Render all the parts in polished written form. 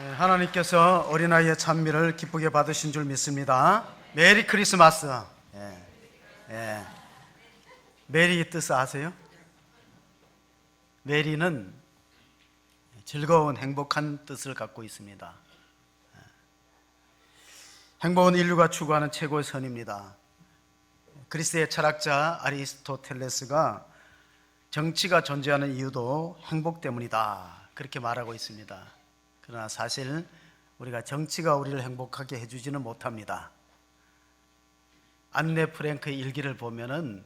하나님께서 어린아이의 찬미를 기쁘게 받으신 줄 믿습니다. 메리 크리스마스. 메리의 뜻을 아세요? 메리는 즐거운, 행복한 뜻을 갖고 있습니다. 행복은 인류가 추구하는 최고의 선입니다. 그리스의 철학자 아리스토텔레스가 정치가 존재하는 이유도 행복 때문이다, 그렇게 말하고 있습니다. 그러나 사실 우리가 정치가 우리를 행복하게 해주지는 못합니다. 안네 프랭크의 일기를 보면은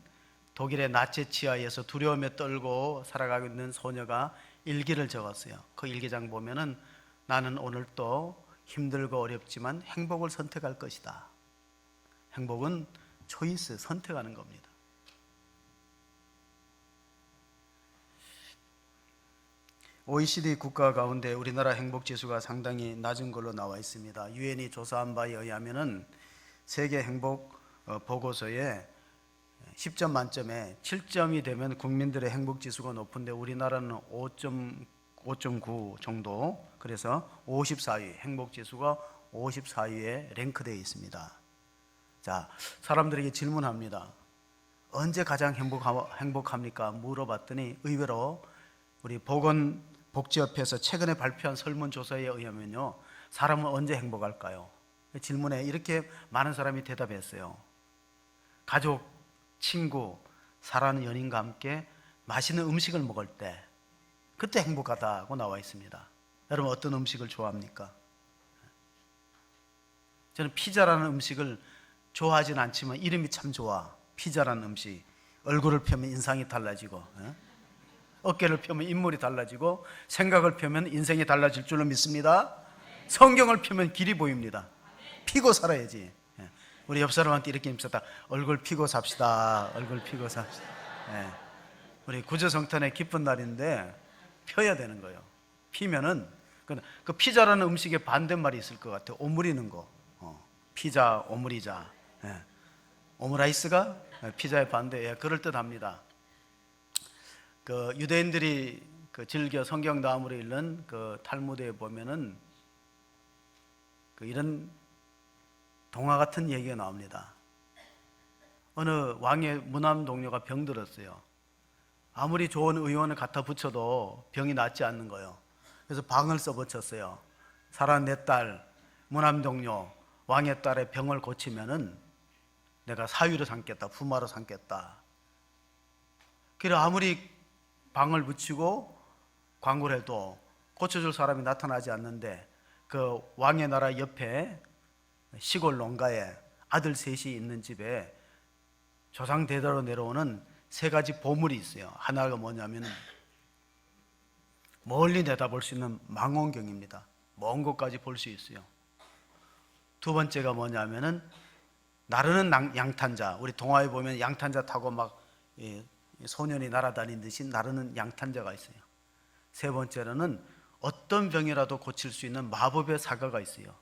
독일의 나치 치하에서 두려움에 떨고 살아가고 있는 소녀가 일기를 적었어요. 그 일기장 보면은 나는 오늘도 힘들고 어렵지만 행복을 선택할 것이다. 행복은 초이스, 선택하는 겁니다. OECD 국가 가운데 우리나라 행복지수가 상당히 낮은 걸로 나와 있습니다. 유엔이 조사한 바에 의하면은 세계 행복 보고서에 10점 만점에 7점이 되면 국민들의 행복지수가 높은데 우리나라는 5.9 정도, 그래서 54위, 행복지수가 54위에 랭크되어 있습니다. 자, 사람들에게 질문합니다. 언제 가장 행복합니까? 물어봤더니 의외로 우리 보건복지협회에서 최근에 발표한 설문조사에 의하면요, 사람은 언제 행복할까요? 질문에 이렇게 많은 사람이 대답했어요. 가족, 친구, 사랑하는 연인과 함께 맛있는 음식을 먹을 때, 그때 행복하다고 나와 있습니다. 여러분 어떤 음식을 좋아합니까? 저는 피자라는 음식을 좋아하진 않지만 이름이 참 좋아. 피자라는 음식. 얼굴을 펴면 인상이 달라지고, 어깨를 펴면 인물이 달라지고, 생각을 펴면 인생이 달라질 줄로 믿습니다. 성경을 펴면 길이 보입니다. 피고 살아야지. 우리 옆 사람한테 이렇게 힘쓰다. 얼굴 피고 삽시다. 얼굴 피고 삽시다. 우리 구조성탄의 기쁜 날인데 펴야 되는 거예요. 피면은 그 피자라는 음식의 반대말이 있을 것 같아요. 오므리는 거. 피자, 오므리자. 오므라이스가 피자의 반대. 그럴 듯합니다. 그 유대인들이 즐겨 성경 다음으로 읽는 그 탈무드에 보면은 이런 동화 같은 얘기가 나옵니다. 어느 왕의 무남 동료가 병들었어요. 아무리 좋은 의원을 갖다 붙여도 병이 낫지 않는 거예요. 그래서 방을 써붙였어요. 살아 내 딸, 무남 동료, 왕의 딸의 병을 고치면은 내가 사위로 삼겠다, 부마로 삼겠다. 그래 아무리 방을 붙이고 광고를 해도 고쳐줄 사람이 나타나지 않는데 그 왕의 나라 옆에 시골 농가에 아들 셋이 있는 집에 조상 대대로 내려오는 세 가지 보물이 있어요. 하나가 뭐냐면 멀리 내다볼 수 있는 망원경입니다. 먼 곳까지 볼 수 있어요. 두 번째가 뭐냐면은 나르는 양탄자. 우리 동화에 보면 양탄자 타고 막 소년이 날아다니듯이 나르는 양탄자가 있어요. 세 번째로는 어떤 병이라도 고칠 수 있는 마법의 사과가 있어요.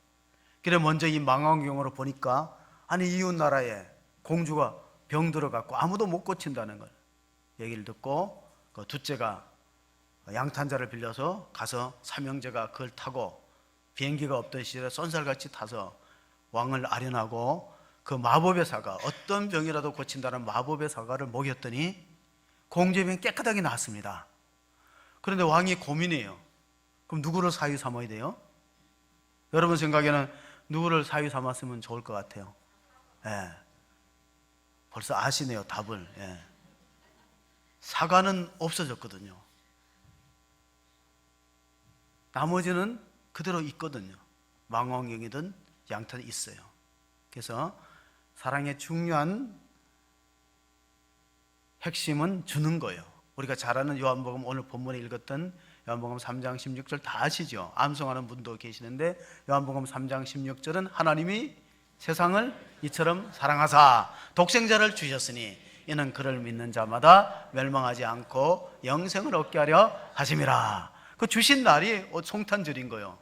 그래 먼저 이 망원경으로 보니까 아니 이웃 나라에 공주가 병 들어갔고 아무도 못 고친다는 걸 얘기를 듣고 그 둘째가 양탄자를 빌려서 가서 삼형제가 그걸 타고 비행기가 없던 시절에 쏜살같이 타서 왕을 아련하고 그 마법의 사과, 어떤 병이라도 고친다는 마법의 사과를 먹였더니 공주의 병이 깨끗하게 나았습니다. 그런데 왕이 고민해요. 그럼 누구를 사위 삼아야 돼요? 여러분 생각에는 누구를 사위 삼았으면 좋을 것 같아요? 벌써 아시네요, 답을. 사과는 없어졌거든요. 나머지는 그대로 있거든요. 망원경이든 양탄이 있어요. 그래서 사랑의 중요한 핵심은 주는 거예요. 우리가 잘 아는 요한복음, 오늘 본문에 읽었던 요한복음 3장 16절 다 아시죠? 암송하는 분도 계시는데 요한복음 3장 16절은 하나님이 세상을 이처럼 사랑하사 독생자를 주셨으니 이는 그를 믿는 자마다 멸망하지 않고 영생을 얻게 하려 하심이라. 그 주신 날이 성탄절인 거예요.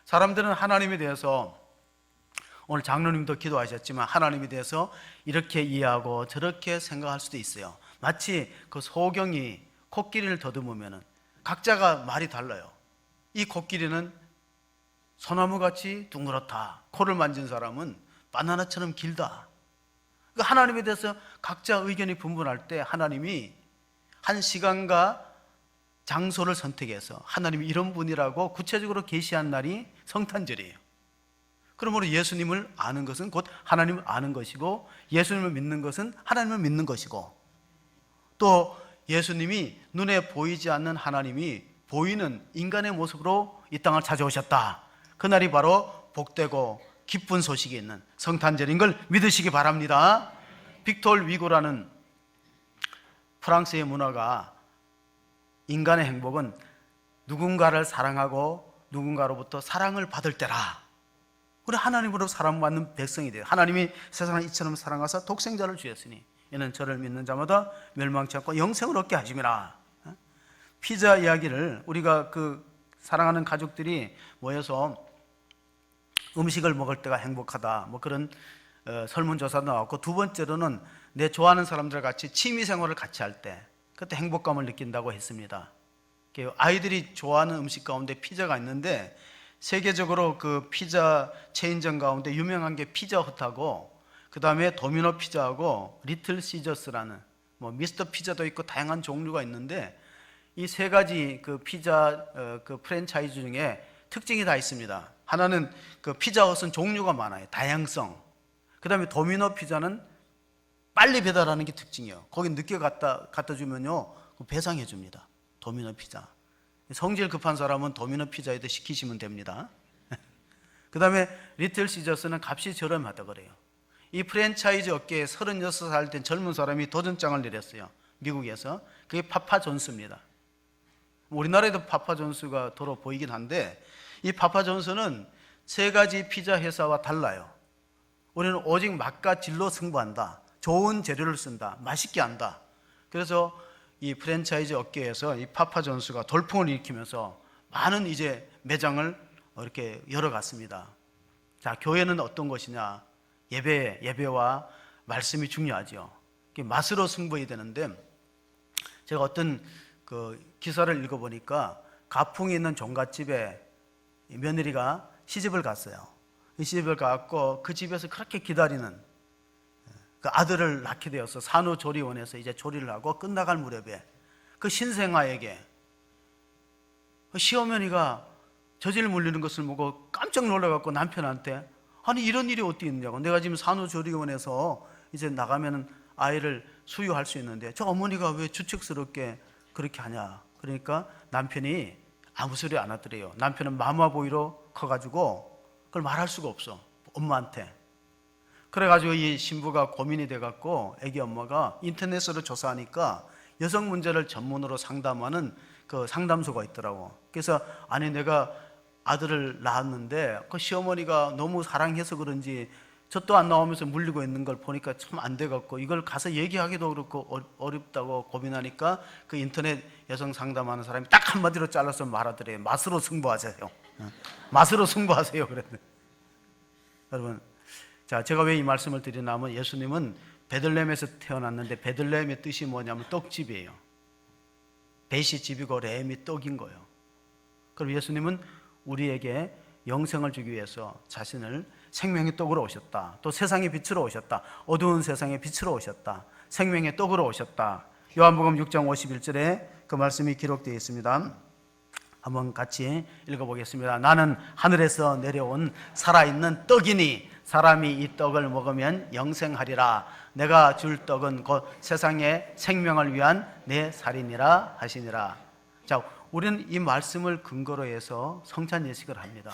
사람들은 하나님에 대해서, 오늘 장로님도 기도하셨지만 하나님에 대해서 이렇게 이해하고 저렇게 생각할 수도 있어요. 마치 그 소경이 코끼리를 더듬으면 각자가 말이 달라요. 이 코끼리는 소나무같이 둥그렇다. 코를 만진 사람은 바나나처럼 길다. 그러니까 하나님에 대해서 각자 의견이 분분할 때 하나님이 한 시간과 장소를 선택해서 하나님이 이런 분이라고 구체적으로 계시한 날이 성탄절이에요. 그러므로 예수님을 아는 것은 곧 하나님을 아는 것이고, 예수님을 믿는 것은 하나님을 믿는 것이고, 또 예수님이 눈에 보이지 않는 하나님이 보이는 인간의 모습으로 이 땅을 찾아오셨다. 그날이 바로 복되고 기쁜 소식이 있는 성탄절인 걸 믿으시기 바랍니다. 빅톨 위고라는 프랑스의 문화가 인간의 행복은 누군가를 사랑하고 누군가로부터 사랑을 받을 때라. 우리 하나님으로 사랑받는 백성이 돼요. 하나님이 세상을 이처럼 사랑하사 독생자를 주셨으니 이는 저를 믿는 자마다 멸망치 않고 영생을 얻게 하심이라. 피자 이야기를 우리가 사랑하는 가족들이 모여서 음식을 먹을 때가 행복하다, 뭐 그런 설문조사도 나왔고, 두 번째로는 내 좋아하는 사람들과 같이 취미생활을 같이 할 때 그때 행복감을 느낀다고 했습니다. 아이들이 좋아하는 음식 가운데 피자가 있는데, 세계적으로 그 피자 체인점 가운데 유명한 게 피자헛하고, 그 다음에 도미노 피자하고 리틀 시저스라는, 뭐 미스터 피자도 있고 다양한 종류가 있는데, 이 세 가지 그 피자 그 프랜차이즈 중에 특징이 다 있습니다. 하나는 그 피자헛은 종류가 많아요. 다양성. 그 다음에 도미노 피자는 빨리 배달하는 게 특징이에요. 거기 늦게 갖다 주면요, 배상해 줍니다. 도미노 피자. 성질 급한 사람은 도미노 피자에도 시키시면 됩니다. 그 다음에 리틀 시저스는 값이 저렴하다 그래요. 이 프랜차이즈 업계에 36살 된 젊은 사람이 도전장을 내렸어요. 미국에서. 그게 파파존스입니다. 우리나라에도 파파존스가 도로 보이긴 한데, 이 파파존스는 세 가지 피자 회사와 달라요. 우리는 오직 맛과 질로 승부한다. 좋은 재료를 쓴다. 맛있게 한다. 그래서 이 프랜차이즈 업계에서 이 파파존스가 돌풍을 일으키면서 많은 이제 매장을 이렇게 열어갔습니다. 자, 교회는 어떤 것이냐? 예배와 말씀이 중요하죠. 맛으로 승부해야 되는데, 제가 어떤 그 기사를 읽어보니까 가풍이 있는 종갓집에 며느리가 시집을 갔어요. 이 시집을 갔고 그 집에서 그렇게 기다리는 그 아들을 낳게 되어서 산후조리원에서 이제 조리를 하고 끝나갈 무렵에 그 신생아에게 그 시어머니가 저질 물리는 것을 보고 깜짝 놀라갖고 남편한테, 아니 이런 일이 어떻게 있느냐고, 내가 지금 산후조리원에서 이제 나가면 아이를 수유할 수 있는데 저 어머니가 왜 주책스럽게 그렇게 하냐. 그러니까 남편이 아무 소리 안 하더래요. 남편은 마마보이로 커가지고 그걸 말할 수가 없어, 엄마한테. 그래가지고 이 신부가 고민이 돼갖고 애기 엄마가 인터넷으로 조사하니까 여성 문제를 전문으로 상담하는 그 상담소가 있더라고. 그래서 아니 내가 아들을 낳았는데 그 시어머니가 너무 사랑해서 그런지 젖도 안 나오면서 물리고 있는 걸 보니까 참 안 돼갖고 이걸 가서 얘기하기도 그렇고 어렵다고 고민하니까 그 인터넷 여성 상담하는 사람이 딱 한마디로 잘라서 말하더래요. 맛으로 승부하세요. 맛으로 승부하세요. 그랬는데, 여러분, 자, 제가 왜 이 말씀을 드리냐면 예수님은 베들레헴에서 태어났는데 베들레헴의 뜻이 뭐냐면 떡집이에요. 벳이 집이고 레헴이 떡인 거예요. 그럼 예수님은 우리에게 영생을 주기 위해서 자신을 생명의 떡으로 오셨다. 또 세상의 빛으로 오셨다. 어두운 세상의 빛으로 오셨다. 생명의 떡으로 오셨다. 요한복음 6장 51절에 그 말씀이 기록되어 있습니다. 한번 같이 읽어보겠습니다. 나는 하늘에서 내려온 살아있는 떡이니 사람이 이 떡을 먹으면 영생하리라. 내가 줄 떡은 곧 세상의 생명을 위한 내 살이니라 하시니라. 자, 우리는 이 말씀을 근거로 해서 성찬 예식을 합니다.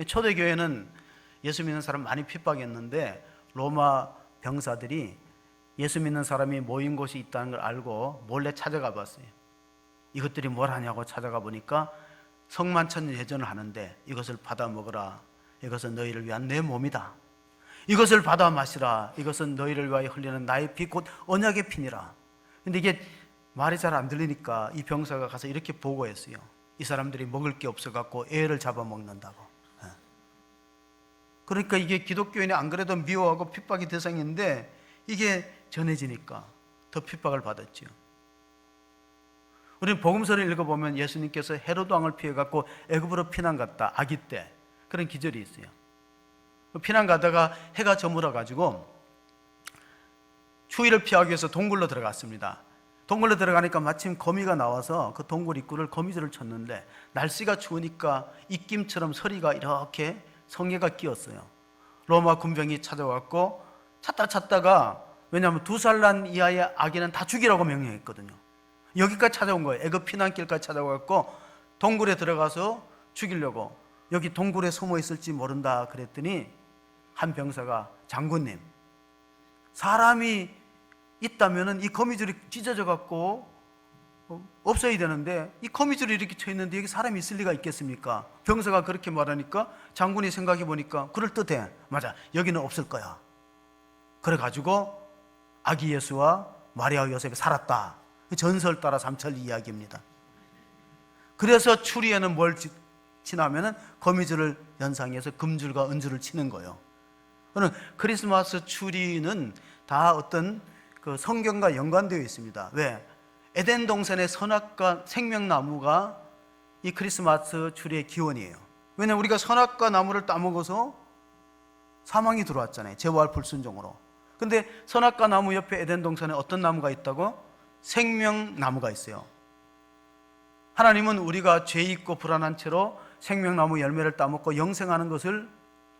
초대교회는 예수 믿는 사람 많이 핍박했는데 로마 병사들이 예수 믿는 사람이 모인 곳이 있다는 걸 알고 몰래 찾아가 봤어요. 이것들이 뭘 하냐고 찾아가 보니까 성만찬 예전을 하는데 이것을 받아 먹으라. 이것은 너희를 위한 내 몸이다. 이것을 받아 마시라. 이것은 너희를 위하여 흘리는 나의 피 곧 언약의 피니라. 근데 이게 말이 잘 안 들리니까 이 병사가 가서 이렇게 보고했어요. 이 사람들이 먹을 게 없어갖고 애를 잡아먹는다고. 그러니까 이게 기독교인이 안 그래도 미워하고 핍박이 대상인데 이게 전해지니까 더 핍박을 받았죠. 우리는 복음서를 읽어보면 예수님께서 헤로드 왕을 피해갖고 애굽으로 피난 갔다, 아기 때 그런 기절이 있어요. 피난 가다가 해가 저물어가지고 추위를 피하기 위해서 동굴로 들어갔습니다. 동굴로 들어가니까 마침 거미가 나와서 그 동굴 입구를 거미줄을 쳤는데 날씨가 추우니까 입김처럼 서리가 이렇게 성에가 끼었어요. 로마 군병이 찾아왔고 찾다가, 왜냐하면 2살 난 이하의 아기는 다 죽이라고 명령했거든요. 여기까지 찾아온 거예요. 애굽 피난길까지 찾아와서 동굴에 들어가서 죽이려고. 여기 동굴에 숨어 있을지 모른다 그랬더니 한 병사가, 장군님, 사람이 있다면 이 거미줄이 찢어져 갖고 없어야 되는데 이 거미줄이 이렇게 쳐 있는데 여기 사람이 있을 리가 있겠습니까? 병사가 그렇게 말하니까 장군이 생각해 보니까 그럴듯해. 맞아, 여기는 없을 거야. 그래가지고 아기 예수와 마리아 요셉이 살았다. 전설 따라 삼철 이야기입니다. 그래서 추리에는 뭘 치냐면은 거미줄을 연상해서 금줄과 은줄을 치는 거예요. 그는 크리스마스 추리는 다 어떤 그 성경과 연관되어 있습니다. 왜? 에덴 동산의 선악과 생명나무가 이 크리스마스 추리의 기원이에요. 왜냐하면 우리가 선악과 나무를 따먹어서 사망이 들어왔잖아요. 죄와 불순종으로. 근데 선악과 나무 옆에 에덴 동산에 어떤 나무가 있다고? 생명나무가 있어요. 하나님은 우리가 죄 있고 불안한 채로 생명나무 열매를 따먹고 영생하는 것을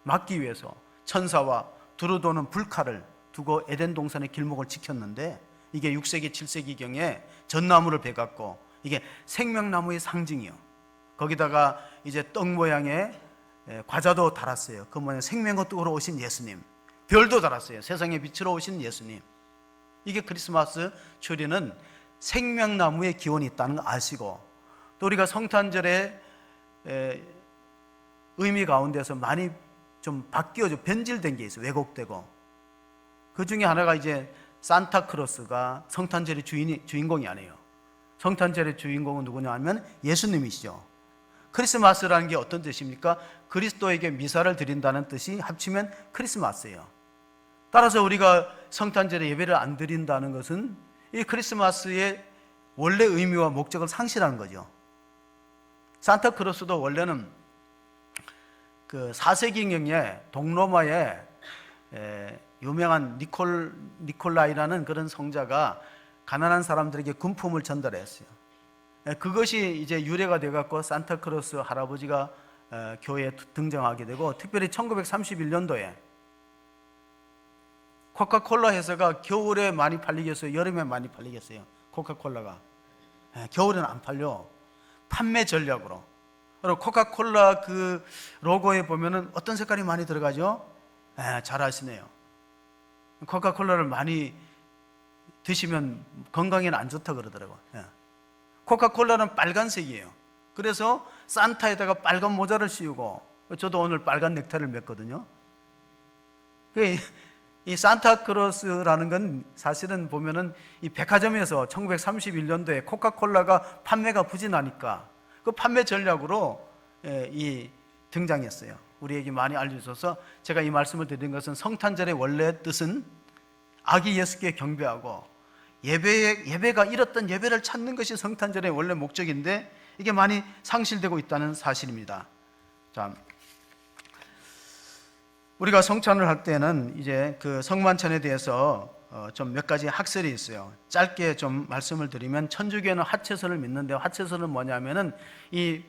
막기 위해서 천사와 두루도는 불칼을 두고 에덴 동산의 길목을 지켰는데, 이게 6세기 7세기경에 전나무를 베갖고 이게 생명나무의 상징이요. 거기다가 이제 떡 모양의 과자도 달았어요. 그 뭐냐, 생명의 떡으로 오신 예수님. 별도 달았어요. 세상의 빛으로 오신 예수님. 이게 크리스마스 추리는 생명나무의 기원이 있다는 거 아시고, 또 우리가 성탄절의 의미 가운데서 많이 좀 바뀌어져 변질된 게 있어요. 왜곡되고. 그 중에 하나가 이제 산타크로스가 성탄절의 주인공이 아니에요. 성탄절의 주인공은 누구냐 하면 예수님이시죠. 크리스마스라는 게 어떤 뜻입니까? 그리스도에게 미사를 드린다는 뜻이 합치면 크리스마스예요. 따라서 우리가 성탄절에 예배를 안 드린다는 것은 이 크리스마스의 원래 의미와 목적을 상실하는 거죠. 산타크로스도 원래는 그 4세기경에 동로마에 유명한 니콜라이라는 그런 성자가 가난한 사람들에게 금품을 전달했어요. 그것이 이제 유래가 돼갖고 산타크로스 할아버지가 교회에 등장하게 되고, 특별히 1931년도에 코카콜라 회사가 겨울에 많이 팔리겠어요? 여름에 많이 팔리겠어요? 코카콜라가 겨울에는 안 팔려. 판매 전략으로. 그리고 코카콜라 그 로고에 보면은 어떤 색깔이 많이 들어가죠? 잘 아시네요. 코카콜라를 많이 드시면 건강에는 안 좋다 그러더라고요. 코카콜라는 빨간색이에요. 그래서 산타에다가 빨간 모자를 씌우고, 저도 오늘 빨간 넥타이를 맸거든요. 이 산타크로스라는 건 사실은 보면은 이 백화점에서 1931년도에 코카콜라가 판매가 부진하니까 그 판매 전략으로 이 등장했어요. 우리에게 많이 알려줘서 제가 이 말씀을 드린 것은, 성탄절의 원래 뜻은 아기 예수께 경배하고 예배가 잃었던 예배를 찾는 것이 성탄절의 원래 목적인데, 이게 많이 상실되고 있다는 사실입니다. 자, 우리가 성찬을 할 때는 이제 그 성만찬에 대해서 좀 몇 가지 학설이 있어요. 짧게 좀 말씀을 드리면, 천주교는 화채선을 믿는데, 화채선은 뭐냐면은 이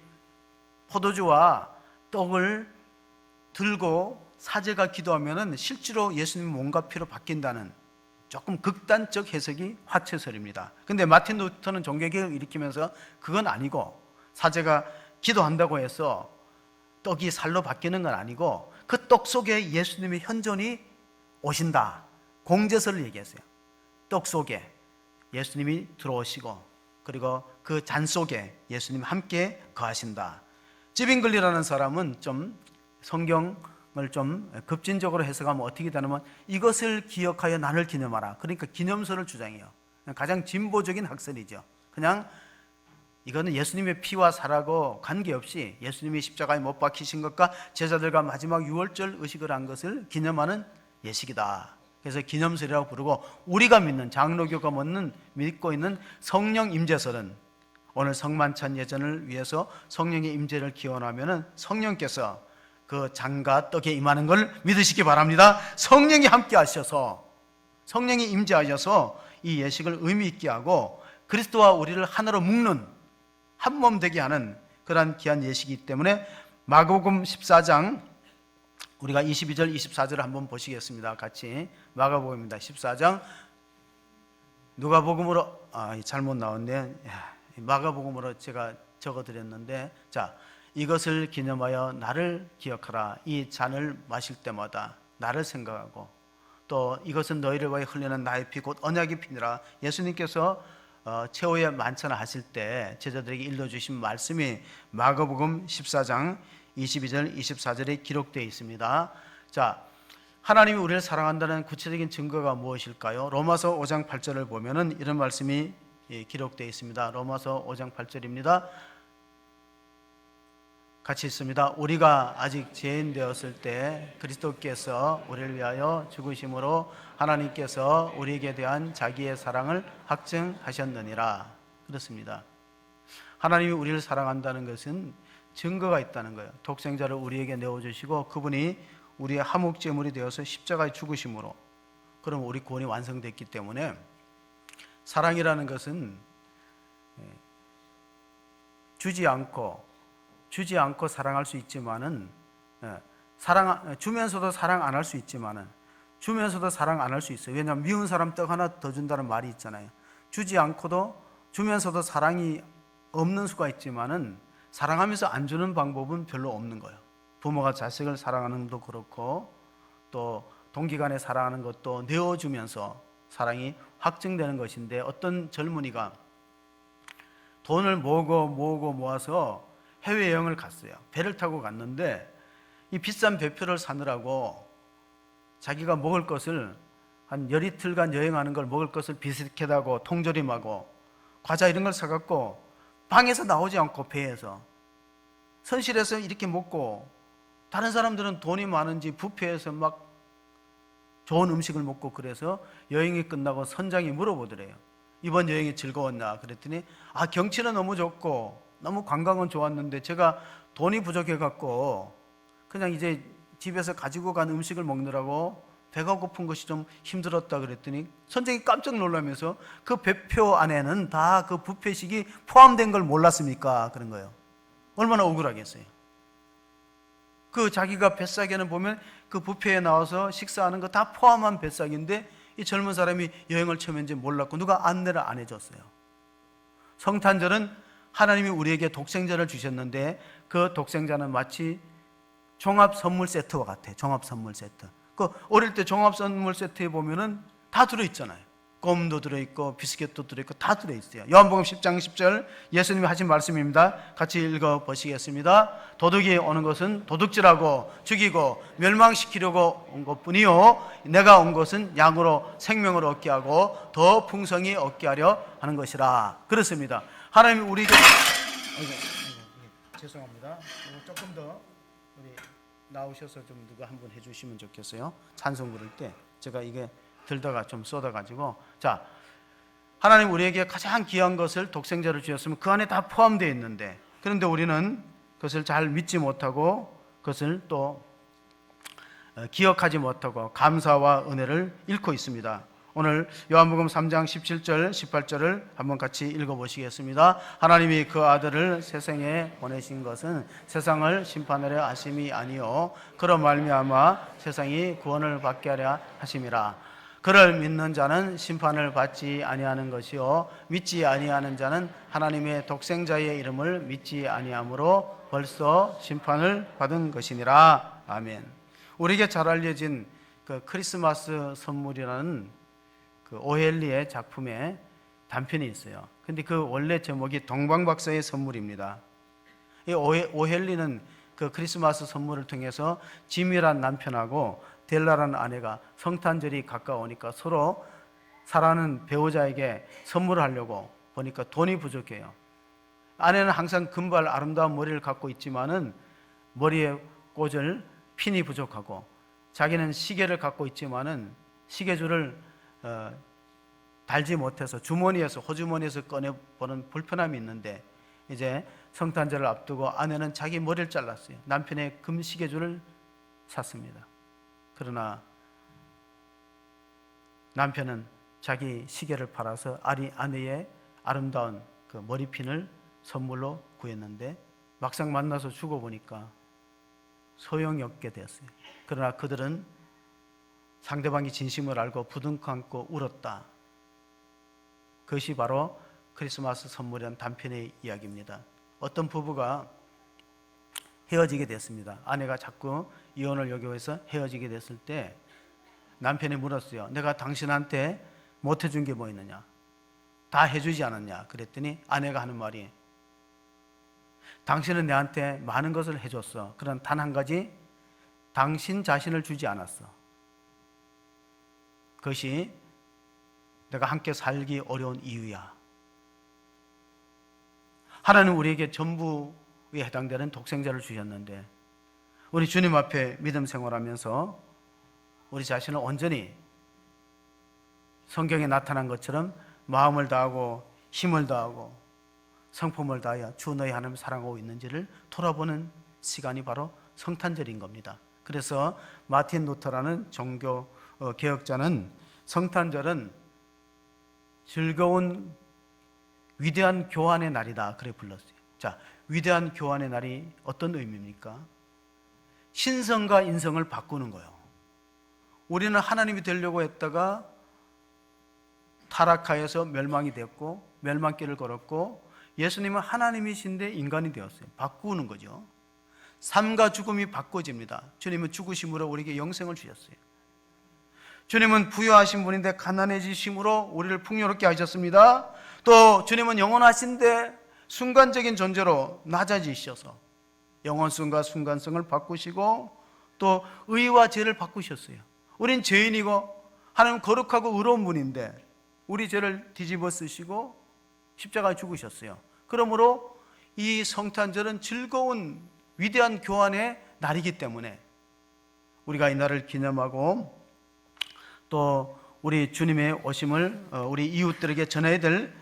포도주와 떡을 들고 사제가 기도하면은 실제로 예수님 몸과 피로 바뀐다는 조금 극단적 해석이 화채설입니다. 근데 마틴 루터는 종교개혁을 일으키면서 그건 아니고, 사제가 기도한다고 해서 떡이 살로 바뀌는 건 아니고 그 떡 속에 예수님의 현존이 오신다. 공제설을 얘기했어요. 떡 속에 예수님이 들어오시고, 그리고 그 잔 속에 예수님이 함께 거하신다. 찌빙글리라는 사람은 좀 성경을 좀 급진적으로 해석하면 어떻게 되냐면, 이것을 기억하여 나를 기념하라. 그러니까 기념설을 주장해요. 가장 진보적인 학설이죠. 그냥 이거는 예수님의 피와 살하고 관계없이 예수님이 십자가에 못 박히신 것과 제자들과 마지막 유월절 의식을 한 것을 기념하는 예식이다. 그래서 기념설이라고 부르고, 우리가 믿는 장로교가 믿고 있는 성령 임재설은 오늘 성만찬 예전을 위해서 성령의 임재를 기원하면은 성령께서 그 장과 떡에 임하는 걸 믿으시기 바랍니다. 성령이 함께 하셔서, 성령이 임재하셔서 이 예식을 의미 있게 하고 그리스도와 우리를 하나로 묶는, 한 몸 되게 하는 그러한 귀한 예식이기 때문에 마가복음 14장 우리가 22절 24절을 한번 보시겠습니다. 같이 마가복음입니다. 14장. 누가복음으로 잘못 나왔네. 마가복음으로 제가 적어드렸는데, 자, 이것을 기념하여 나를 기억하라. 이 잔을 마실 때마다 나를 생각하고, 또 이것은 너희를 위하여 흘리는 나의 피 곧 언약의 피니라. 예수님께서 최후의 만찬을 하실 때 제자들에게 일러주신 말씀이 마가복음 14장 22절 24절에 기록되어 있습니다. 자, 하나님이 우리를 사랑한다는 구체적인 증거가 무엇일까요? 로마서 5장 8절을 보면은 이런 말씀이 기록되어 있습니다. 로마서 5장 8절입니다. 같이 있습니다. 우리가 아직 죄인 되었을 때 그리스도께서 우리를 위하여 죽으심으로 하나님께서 우리에게 대한 자기의 사랑을 확증하셨느니라. 그렇습니다. 하나님이 우리를 사랑한다는 것은 증거가 있다는 거예요. 독생자를 우리에게 내어주시고 그분이 우리의 화목제물이 되어서 십자가에 죽으심으로, 그럼 우리 구원이 완성됐기 때문에 사랑이라는 것은 주지 않고 사랑할 수 있지만은, 주면서도 사랑 안 할 수 있지만은, 주면서도 사랑 안 할 수 있어요. 왜냐하면 미운 사람 떡 하나 더 준다는 말이 있잖아요. 주지 않고도 주면서도 사랑이 없는 수가 있지만은 사랑하면서 안 주는 방법은 별로 없는 거예요. 부모가 자식을 사랑하는 것도 그렇고, 또 동기간에 사랑하는 것도 내어주면서 사랑이 확증되는 것인데, 어떤 젊은이가 돈을 모아서 해외여행을 갔어요. 배를 타고 갔는데 이 비싼 배표를 사느라고 자기가 먹을 것을, 한 열이틀간 여행하는 걸 먹을 것을 비스킷하고 통조림하고 과자 이런 걸 사갖고 방에서 나오지 않고 배에서 선실에서 이렇게 먹고, 다른 사람들은 돈이 많은지 뷔페에서 막 좋은 음식을 먹고, 그래서 여행이 끝나고 선장이 물어보더래요. 이번 여행이 즐거웠나? 그랬더니 경치는 너무 좋고 너무 관광은 좋았는데 제가 돈이 부족해갖고 그냥 이제 집에서 가지고 간 음식을 먹느라고 배가 고픈 것이 좀 힘들었다 그랬더니 선생이 깜짝 놀라면서 그 배표 안에는 다 그 뷔페식이 포함된 걸 몰랐습니까? 그런 거예요. 얼마나 억울하겠어요. 그 자기가 뱃삭에는 보면 그 뷔페에 나와서 식사하는 거 다 포함한 뱃삭인데 이 젊은 사람이 여행을 처음 했는지 몰랐고 누가 안내를 안 해줬어요. 성탄절은 하나님이 우리에게 독생자를 주셨는데 그 독생자는 마치 종합 선물 세트와 같아요. 종합 선물 세트. 그 어릴 때 종합 선물 세트에 보면은 다 들어있잖아요. 껌도 들어있고 비스켓도 들어있고 다 들어있어요. 요한복음 10장 10절 예수님이 하신 말씀입니다. 같이 읽어보시겠습니다. 도둑이 오는 것은 도둑질하고 죽이고 멸망시키려고 온 것뿐이요 내가 온 것은 양으로 생명을 얻게 하고 더 풍성히 얻게 하려 하는 것이라. 그렇습니다. 하나님이 우리에게 죄송합니다. 조금 더 우리 나오셔서 좀 누가 한번 해주시면 좋겠어요. 찬송 부를 때 제가 이게 들다가 좀 쏟아가지고, 자, 하나님 우리에게 가장 귀한 것을 독생자를 주셨으면 그 안에 다 포함되어 있는데, 그런데 우리는 그것을 잘 믿지 못하고 그것을 또 기억하지 못하고 감사와 은혜를 잃고 있습니다. 오늘 요한복음 3장 17절 18절을 한번 같이 읽어보시겠습니다. 하나님이 그 아들을 세상에 보내신 것은 세상을 심판하려 하심이 아니요 그로 말미암아 세상이 구원을 받게 하려 하심이라. 그를 믿는 자는 심판을 받지 아니하는 것이요 믿지 아니하는 자는 하나님의 독생자의 이름을 믿지 아니하므로 벌써 심판을 받은 것이니라. 아멘. 우리에게 잘 알려진 그 크리스마스 선물이라는 그 오헬리의 작품에 단편이 있어요. 근데 그 원래 제목이 동방박사의 선물입니다. 이 오헬리는 그 크리스마스 선물을 통해서 짐이란 남편하고 델라라는 아내가 성탄절이 가까우니까 서로 사랑하는 배우자에게 선물을 하려고 보니까 돈이 부족해요. 아내는 항상 금발 아름다운 머리를 갖고 있지만은 머리에 꽂을 핀이 부족하고, 자기는 시계를 갖고 있지만은 시계줄을 알지 못해서 호주머니에서 꺼내보는 불편함이 있는데, 이제 성탄절을 앞두고 아내는 자기 머리를 잘랐어요. 남편의 금시계줄을 샀습니다. 그러나 남편은 자기 시계를 팔아서 아내의 아름다운 그 머리핀을 선물로 구했는데, 막상 만나서 주고 보니까 소용이 없게 되었어요. 그러나 그들은 상대방이 진심을 알고 부둥켜 안고 울었다. 그것이 바로 크리스마스 선물이란 단편의 이야기입니다. 어떤 부부가 헤어지게 됐습니다. 아내가 자꾸 이혼을 요구해서 헤어지게 됐을 때 남편이 물었어요. 내가 당신한테 못 해준 게 뭐 있느냐? 다 해주지 않았냐? 그랬더니 아내가 하는 말이, 당신은 내한테 많은 것을 해줬어. 그런 단 한 가지, 당신 자신을 주지 않았어. 그것이 내가 함께 살기 어려운 이유야. 하나님 우리에게 전부에 해당되는 독생자를 주셨는데, 우리 주님 앞에 믿음 생활하면서 우리 자신을 온전히 성경에 나타난 것처럼 마음을 다하고 힘을 다하고 성품을 다하여 주 너희 하나님을 사랑하고 있는지를 돌아보는 시간이 바로 성탄절인 겁니다. 그래서 마틴 루터라는 종교 개혁자는 성탄절은 즐거운 위대한 교환의 날이다, 그래 불렀어요. 자, 위대한 교환의 날이 어떤 의미입니까? 신성과 인성을 바꾸는 거예요. 우리는 하나님이 되려고 했다가 타락하여서 멸망이 되었고 멸망길을 걸었고, 예수님은 하나님이신데 인간이 되었어요. 바꾸는 거죠. 삶과 죽음이 바꿔집니다. 주님은 죽으심으로 우리에게 영생을 주셨어요. 주님은 부유하신 분인데 가난해지심으로 우리를 풍요롭게 하셨습니다. 또 주님은 영원하신데 순간적인 존재로 낮아지셔서 영원성과 순간성을 바꾸시고, 또 의와 죄를 바꾸셨어요. 우린 죄인이고 하나님 거룩하고 의로운 분인데 우리 죄를 뒤집어 쓰시고 십자가에 죽으셨어요. 그러므로 이 성탄절은 즐거운 위대한 교환의 날이기 때문에 우리가 이 날을 기념하고, 또 우리 주님의 오심을 우리 이웃들에게 전해야 될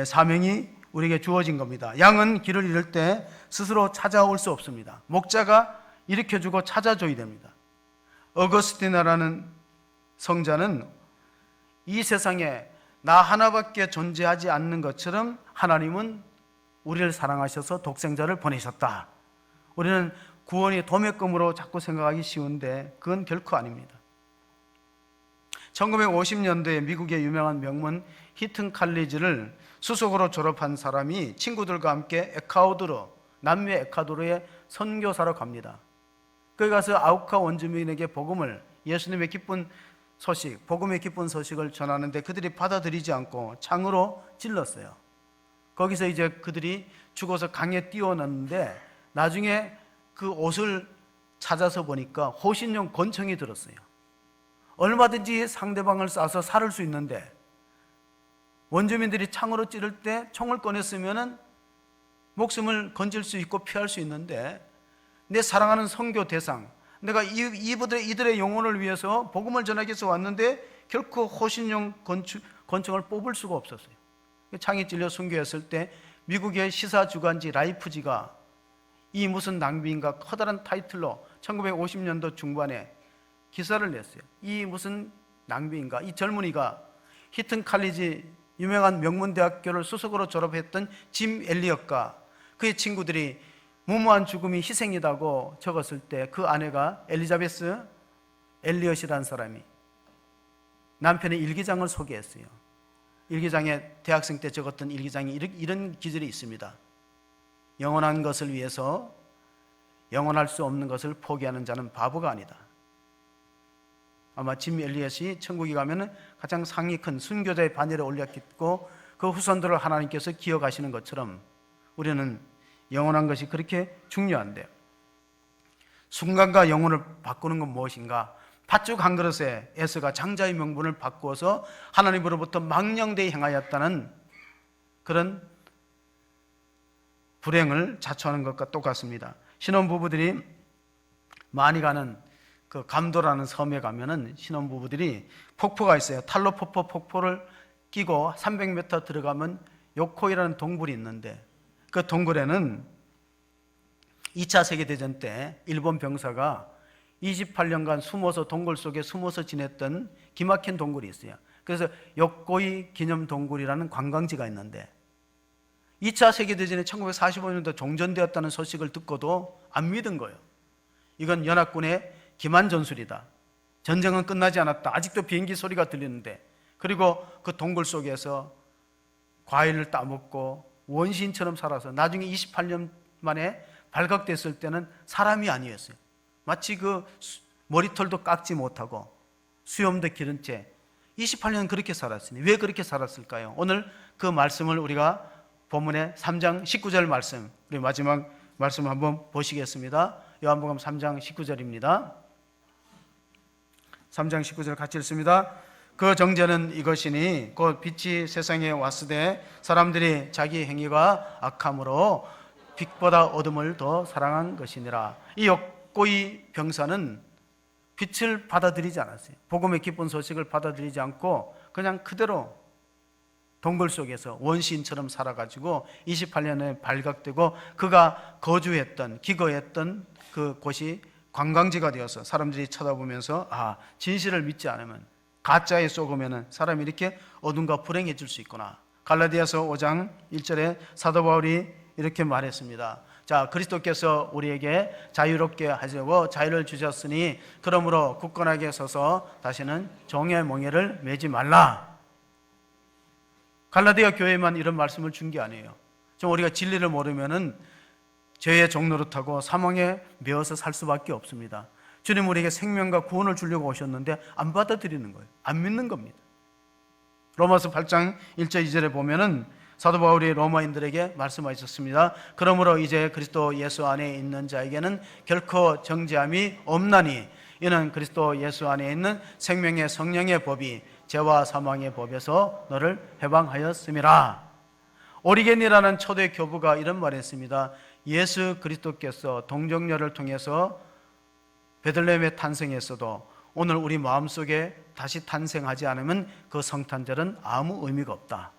사명이 우리에게 주어진 겁니다. 양은 길을 잃을 때 스스로 찾아올 수 없습니다. 목자가 일으켜주고 찾아줘야 됩니다. 어거스티나라는 성자는 이 세상에 나 하나밖에 존재하지 않는 것처럼 하나님은 우리를 사랑하셔서 독생자를 보내셨다. 우리는 구원이 도매금으로 자꾸 생각하기 쉬운데 그건 결코 아닙니다. 1950년도에 미국의 유명한 명문 히튼 칼리지를 수석으로 졸업한 사람이 친구들과 함께 남미 에콰도르에 선교사로 갑니다. 거기 가서 아우카 원주민에게 예수님의 기쁜 소식, 복음의 기쁜 소식을 전하는데 그들이 받아들이지 않고 창으로 찔렀어요. 거기서 이제 그들이 죽어서 강에 띄워놨는데, 나중에 그 옷을 찾아서 보니까 호신용 권총이 들었어요. 얼마든지 상대방을 쏴서 살을 수 있는데, 원주민들이 창으로 찌를 때 총을 꺼냈으면 목숨을 건질 수 있고 피할 수 있는데, 내 사랑하는 선교 대상, 내가 이들의 영혼을 위해서 복음을 전하기 위해서 왔는데 결코 호신용 권총을 뽑을 수가 없었어요. 창에 찔려 순교했을 때 미국의 시사 주간지 라이프지가 이 무슨 낭비인가 커다란 타이틀로 1950년도 중반에 기사를 냈어요. 이 무슨 낭비인가. 이 젊은이가 히튼 칼리지 유명한 명문대학교를 수석으로 졸업했던 짐 엘리엇과 그의 친구들이 무모한 죽음이 희생이라고 적었을 때 그 아내가 엘리자베스 엘리엇이라는 사람이 남편의 일기장을 소개했어요. 일기장에 대학생 때 적었던 일기장에 이런 기절이 있습니다. 영원한 것을 위해서 영원할 수 없는 것을 포기하는 자는 바보가 아니다. 아마 짐 엘리엇이 천국에 가면 가장 상이 큰 순교자의 반열에 올렸겠고 그 후손들을 하나님께서 기억하시는 것처럼 우리는 영원한 것이 그렇게 중요한데요. 순간과 영혼을 바꾸는 건 무엇인가? 팥죽 한 그릇에 에서가 장자의 명분을 바꾸어서 하나님으로부터 망령되이 행하였다는 그런 불행을 자초하는 것과 똑같습니다. 신혼부부들이 많이 가는 그 감도라는 섬에 가면은 신혼부부들이 폭포가 있어요. 탈로포포 폭포를 끼고 300m 들어가면 요코이라는 동굴이 있는데, 그 동굴에는 2차 세계대전 때 일본 병사가 28년간 숨어서 동굴 속에 숨어서 지냈던 기막힌 동굴이 있어요. 그래서 요코이 기념 동굴이라는 관광지가 있는데, 2차 세계대전에 1945년도 종전되었다는 소식을 듣고도 안 믿은 거예요. 이건 연합군의 기만 전술이다. 전쟁은 끝나지 않았다. 아직도 비행기 소리가 들리는데, 그리고 그 동굴 속에서 과일을 따먹고 원시인처럼 살아서 나중에 28년 만에 발각됐을 때는 사람이 아니었어요. 마치 그 머리털도 깎지 못하고 수염도 기른 채 28년 그렇게 살았으니 왜 그렇게 살았을까요? 오늘 그 말씀을 우리가 본문의 3장 19절 말씀, 우리 마지막 말씀 한번 보시겠습니다. 요한복음 3장 19절입니다. 3장 19절 같이 읽습니다. 그 정죄는 이것이니 곧 빛이 세상에 왔으되 사람들이 자기 행위가 악함으로 빛보다 어둠을 더 사랑한 것이니라. 이 요코이 병사는 빛을 받아들이지 않았어요. 복음의 기쁜 소식을 받아들이지 않고 그냥 그대로 동굴 속에서 원시인처럼 살아가지고 28년에 발각되고 그가 거주했던, 기거했던 그 곳이 관광지가 되어서 사람들이 쳐다보면서 진실을 믿지 않으면, 가짜에 속으면 사람이 이렇게 어둠과 불행해질 수 있구나. 갈라디아서 5장 1절에 사도 바울이 이렇게 말했습니다. 자, 그리스도께서 우리에게 자유롭게 하시고 자유를 주셨으니 그러므로 굳건하게 서서 다시는 종의 멍에를 매지 말라. 갈라디아 교회만 이런 말씀을 준 게 아니에요. 좀 우리가 진리를 모르면은 죄의 종로를 타고 사망에 매어서 살 수밖에 없습니다. 주님 우리에게 생명과 구원을 주려고 오셨는데 안 받아들이는 거예요. 안 믿는 겁니다. 로마서 8장 1절 2절에 보면은 사도 바울이 로마인들에게 말씀하셨습니다. 그러므로 이제 그리스도 예수 안에 있는 자에게는 결코 정죄함이 없나니 이는 그리스도 예수 안에 있는 생명의 성령의 법이 죄와 사망의 법에서 너를 해방하였음이라. 오리겐이라는 초대 교부가 이런 말을 했습니다. 예수 그리스도께서 동정녀를 통해서 베들레헴에 탄생했어도 오늘 우리 마음속에 다시 탄생하지 않으면 그 성탄절은 아무 의미가 없다.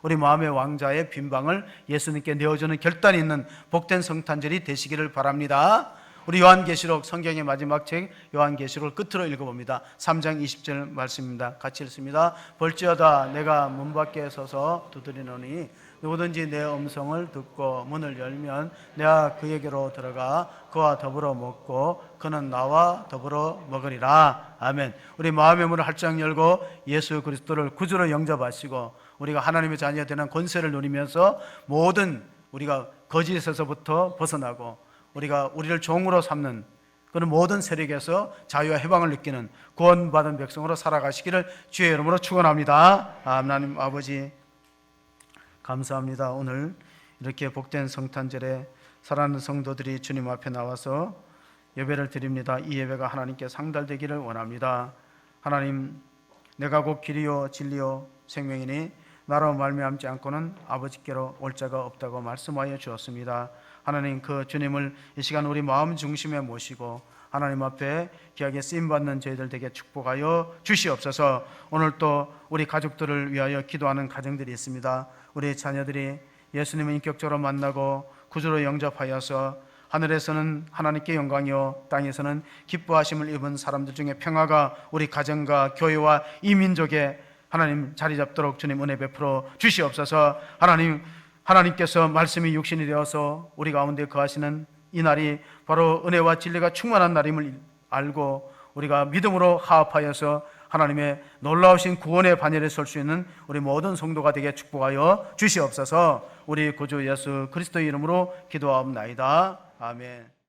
우리 마음의 왕자의 빈방을 예수님께 내어주는 결단이 있는 복된 성탄절이 되시기를 바랍니다. 우리 요한계시록, 성경의 마지막 책 요한계시록을 끝으로 읽어봅니다. 3장 20절 말씀입니다. 같이 읽습니다. 볼지어다 내가 문 밖에 서서 두드리노니 누구든지 내 음성을 듣고 문을 열면 내가 그에게로 들어가 그와 더불어 먹고 그는 나와 더불어 먹으리라. 아멘. 우리 마음의 문을 활짝 열고 예수 그리스도를 구주로 영접하시고 우리가 하나님의 자녀가 되는 권세를 누리면서 모든 우리가 거짓에서부터 벗어나고 우리가 우리를 종으로 삼는 그런 모든 세력에서 자유와 해방을 느끼는 구원받은 백성으로 살아가시기를 주의 이름으로 축원합니다. 하나님 아버지 감사합니다. 오늘 이렇게 복된 성탄절에 사랑하는 성도들이 주님 앞에 나와서 예배를 드립니다. 이 예배가 하나님께 상달되기를 원합니다. 하나님, 내가 곧 길이요 진리요 생명이니 나로 말미암지 않고는 아버지께로 올 자가 없다고 말씀하여 주었습니다. 하나님, 그 주님을 이 시간 우리 마음 중심에 모시고 하나님 앞에 귀하게 쓰임받는 저희들 되게 축복하여 주시옵소서. 오늘 또 우리 가족들을 위하여 기도하는 가정들이 있습니다. 우리 자녀들이 예수님을 인격적으로 만나고 구주로 영접하여서 하늘에서는 하나님께 영광이요 땅에서는 기뻐하심을 입은 사람들 중에 평화가 우리 가정과 교회와 이 민족에 하나님 자리 잡도록 주님 은혜 베풀어 주시옵소서. 하나님께서 말씀이 육신이 되어서 우리 가운데 거하시는 이 날이 바로 은혜와 진리가 충만한 날임을 알고 우리가 믿음으로 화합하여서 하나님의 놀라우신 구원의 반열에 설 수 있는 우리 모든 성도가 되게 축복하여 주시옵소서. 우리 구주 예수 그리스도의 이름으로 기도하옵나이다. 아멘.